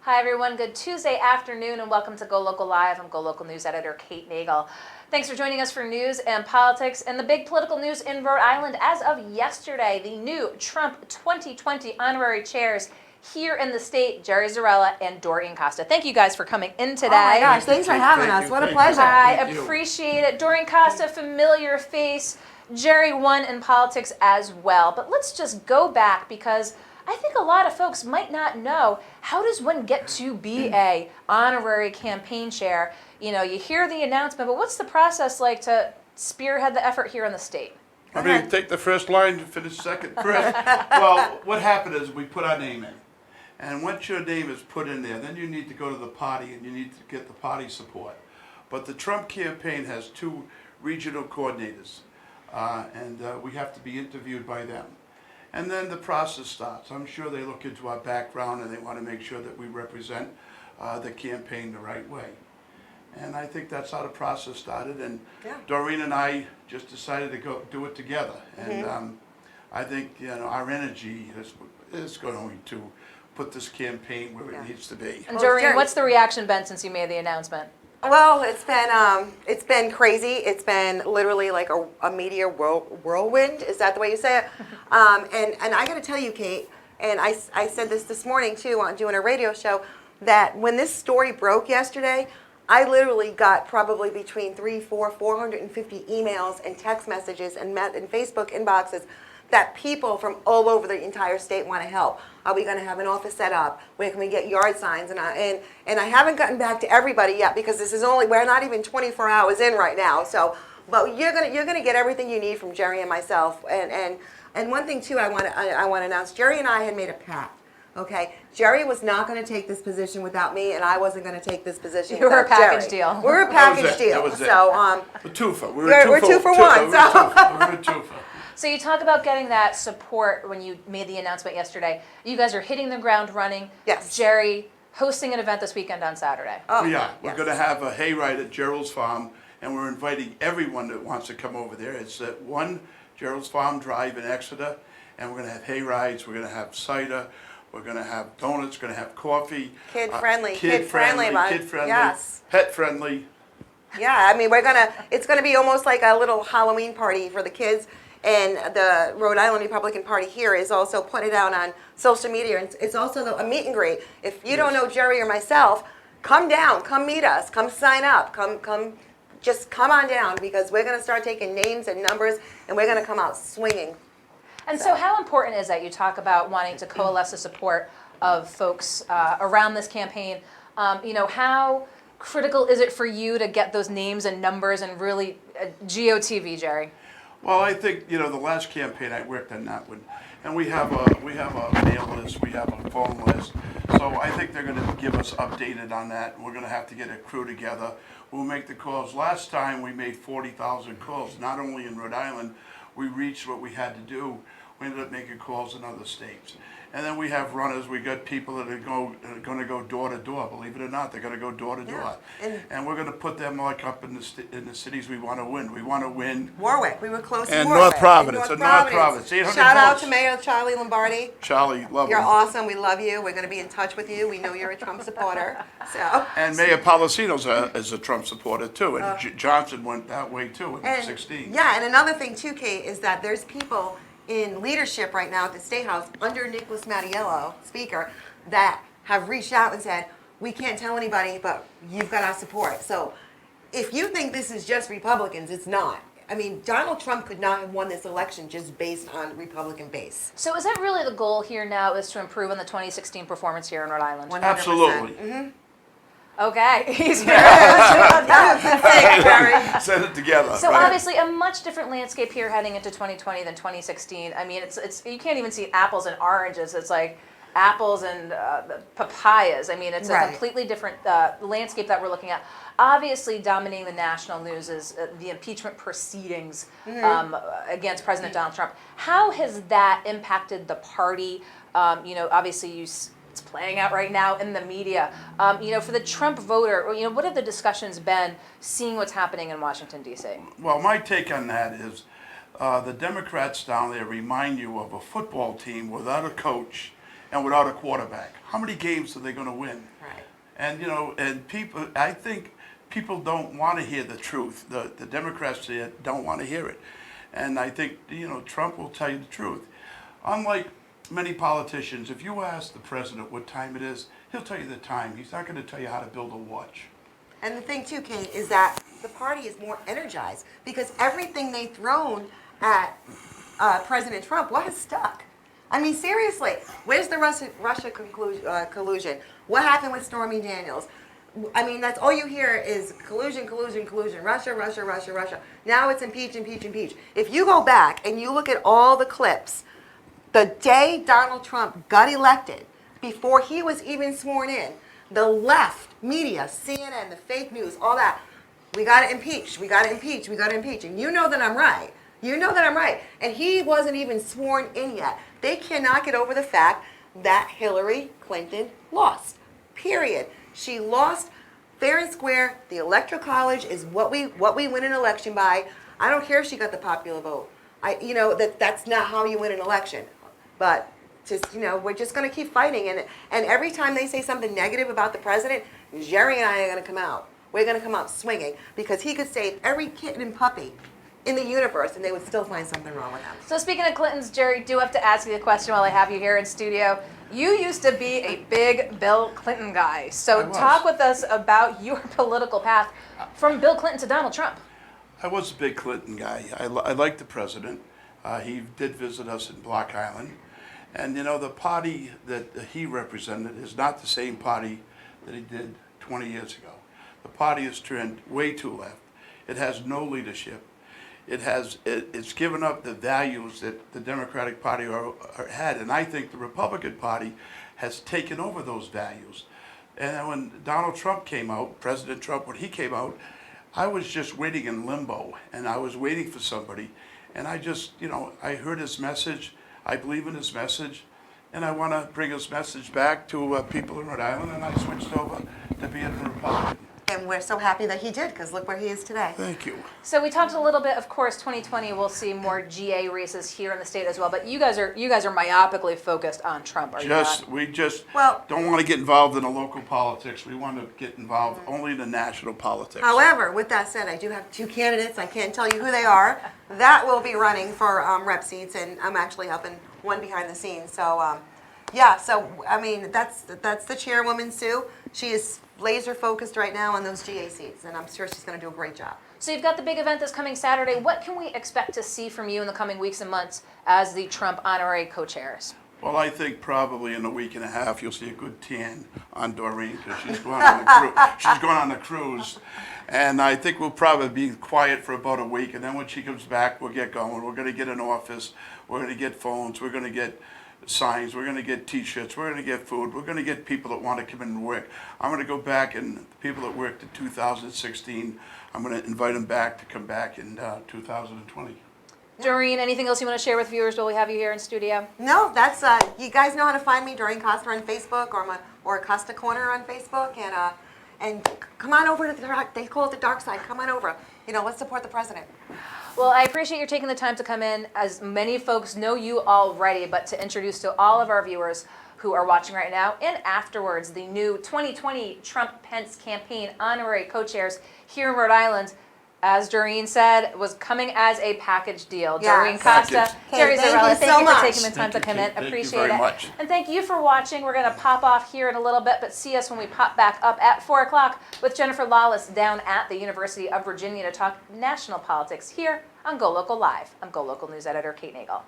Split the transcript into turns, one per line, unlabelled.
Hi everyone, good Tuesday afternoon and welcome to Go Local Live. I'm Go Local News Editor Kate Nagel. Thanks for joining us for news and politics and the big political news in Rhode Island. As of yesterday, the new Trump 2020 honorary chairs here in the state, Jerry Zarella and Doreen Costa. Thank you guys for coming in today.
Oh my gosh, thanks for having us. What a pleasure.
I appreciate it. Doreen Costa, familiar face. Jerry won in politics as well. But let's just go back because I think a lot of folks might not know, how does one get to be a honorary campaign chair? You know, you hear the announcement, but what's the process like to spearhead the effort here in the state?
I mean, take the first line, finish second, correct? Well, what happened is we put our name in. And once your name is put in there, then you need to go to the party and you need to get the party support. But the Trump campaign has 2 regional coordinators, and we have to be interviewed by them. And then the process starts. I'm sure they look into our background and they want to make sure that we represent the campaign the right way. And I think that's how the process started. And Doreen and I just decided to go do it together. And I think, you know, our energy is going to put this campaign where it needs to be.
And Doreen, what's the reaction been since you made the announcement?
Well, it's been crazy. It's been literally like a media whirlwind. Is that the way you say it? And I got to tell you, Kate, and I said this morning too on doing a radio show, that when this story broke yesterday, I literally got probably between 450 emails and text messages and Facebook inboxes that people from all over the entire state want to help. Are we going to have an office set up? Where can we get yard signs? And I haven't gotten back to everybody yet because we're not even 24 hours in right now. So, but you're gonna get everything you need from Jerry and myself. And one thing too, I want to announce. Jerry and I had made a pact. Okay, Jerry was not going to take this position without me, and I wasn't going to take this position without Jerry.
You were a package deal.
We're a package deal.
That was it.
So
We're two for one.
We're two for one.
We're a two for.
So you talk about getting that support when you made the announcement yesterday. You guys are hitting the ground running.
Yes.
Jerry hosting an event this weekend on Saturday.
Oh,
We are. We're
yes.
going to have a hayride at Gerald's Farm, and we're inviting everyone that wants to come over there. It's at 1 Gerald's Farm Drive in Exeter, and we're going to have hayrides. We're going to have cider. We're going to have donuts. Going to have coffee.
Kid friendly.
Kid friendly.
Yes.
Pet friendly.
Yeah, I mean, it's going to be almost like a little Halloween party for the kids. And the Rhode Island Republican Party here is also putting it out on social media. And it's also a meet and greet. If you don't know Jerry or myself, come down, come meet us, come sign up, just come on down because we're going to start taking names and numbers and we're going to come out swinging.
And so how important is that? You talk about wanting to coalesce the support of folks around this campaign. You know, how critical is it for you to get those names and numbers and really GOTV, Jerry?
Well, I think, you know, the last campaign I worked on that one, and we have a mail list, we have a phone list, so I think they're going to give us updated on that. We're going to have to get a crew together. We'll make the calls. Last time we made 40,000 calls, not only in Rhode Island. We reached what we had to do. We ended up making calls in other states. And then we have runners. We got people that are going to go door to door. Believe it or not, they're going to go door to door. And we're going to put them like up in the cities we want to win. We want to win.
Warwick, we were close to
And
Warwick.
North Providence. North Providence. 800
Shout out
votes.
to Mayor Charlie Lombardi.
Charlie, love
You're
him.
awesome. We love you. We're going to be in touch with you. We know you're a Trump supporter. So.
And Mayor Policino's is a Trump supporter too. And Johnson went that way too in 16.
Yeah, and another thing too, Kate, is that there's people in leadership right now at the State House under Nicholas Mattiello, Speaker, that have reached out and said, we can't tell anybody, but you've got our support. So if you think this is just Republicans, it's not. I mean, Donald Trump could not have won this election just based on Republican base.
So is that really the goal here now, is to improve on the 2016 performance here in Rhode Island?
100%.
Absolutely.
Mm-hmm.
Okay, he's
Said it together.
So
right?
obviously a much different landscape here heading into 2020 than 2016. I mean, it's you can't even see apples and oranges. It's like apples and papayas. I mean, it's a completely different landscape that we're looking at. Obviously, dominating the national news is the impeachment proceedings against President Donald Trump. How has that impacted the party? You know, obviously it's playing out right now in the media. You know, for the Trump voter, you know, what have the discussions been seeing what's happening in Washington, D.C.?
Well, my take on that is the Democrats down there remind you of a football team without a coach and without a quarterback. How many games are they going to win?
Right.
And, and people, I think people don't want to hear the truth. The Democrats here don't want to hear it. And I think, Trump will tell you the truth. Unlike many politicians, if you ask the president what time it is, he'll tell you the time. He's not going to tell you how to build a watch.
And the thing too, Kate, is that the party is more energized because everything they've thrown at President Trump was stuck. I mean, seriously, where's the Russia collusion? What happened with Stormy Daniels? I mean, that's all you hear is collusion, collusion, collusion. Russia, Russia, Russia, Russia. Now it's impeach, impeach, impeach. If you go back and you look at all the clips, the day Donald Trump got elected, before he was even sworn in, the left media, CNN, the fake news, all that, we got to impeach, we got to impeach, we got to impeach. And you know that I'm right. You know that I'm right. And he wasn't even sworn in yet. They cannot get over the fact that Hillary Clinton lost. Period. She lost fair and square. The Electoral College is what we win an election by. I don't care if she got the popular vote. That's not how you win an election. But just we're just going to keep fighting. And every time they say something negative about the president, Jerry and I are going to come out. We're going to come out swinging because he could save every kitten and puppy in the universe, and they would still find something wrong with them.
So speaking of Clintons, Jerry, do have to ask you the question while I have you here in studio. You used to be a big Bill Clinton guy. So talk with us about your political path from Bill Clinton to Donald Trump.
I was a big Clinton guy. I liked the president. He did visit us in Block Island. And the party that he represented is not the same party that he did 20 years ago. The party has turned way too left. It has no leadership. It's given up the values that the Democratic Party had, and I think the Republican Party has taken over those values. And when Donald Trump came out, President Trump, when he came out, I was just waiting in limbo, and I was waiting for somebody, and I just, I heard his message, I believe in his message, and I want to bring his message back to people in Rhode Island, and I switched over to being a Republican.
And we're so happy that he did, because look where he is today.
Thank you.
So we talked a little bit, of course, 2020 we'll see more GA races here in the state as well, but you guys are myopically focused on Trump, are you not?
We just don't want to get involved in the local politics. We want to get involved only in the national politics.
However, with that said, I do have two candidates. I can't tell you who they are. That will be running for rep seats, and I'm actually helping one behind the scenes. So, I mean, that's the chairwoman, Sue. She is laser focused right now on those GA seats, and I'm sure she's going to do a great job.
So you've got the big event this coming Saturday. What can we expect to see from you in the coming weeks and months as the Trump honorary co-chairs?
Well, I think probably in a week and a half you'll see a good tan on Doreen because she's going on the cruise. She's going on the cruise, and I think we'll probably be quiet for about a week, and then when she comes back, we'll get going. We're going to get an office. We're going to get phones. We're going to get signs, we're going to get T-shirts, we're going to get food, we're going to get people that want to come in and work. I'm going to go back, and the people that worked in 2016, I'm going to invite them back to come back in 2020.
Doreen, anything else you want to share with viewers while we have you here in studio?
No, that's you guys know how to find me, Doreen Costa on Facebook or Costa Corner on Facebook, and come on over to they call it the dark side. Come on over. Let's support the president.
Well, I appreciate you taking the time to come in. As many folks know you already, but to introduce to all of our viewers who are watching right now and afterwards the new 2020 Trump-Pence campaign honorary co-chairs here in Rhode Island, as Doreen said, was coming as a package deal.
Yes.
Doreen Costa, Jerry
thank
Zarella,
you
thank
so
you for
much.
taking the time to
Thank you,
come in.
Kate. Thank you
Appreciate
very
it.
much.
And thank you for watching. We're going to pop off here in a little bit, but see us when we pop back up at 4 o'clock with Jennifer Lawless down at the University of Virginia to talk national politics here on GoLocal Live. I'm GoLocal News Editor Kate Nagel.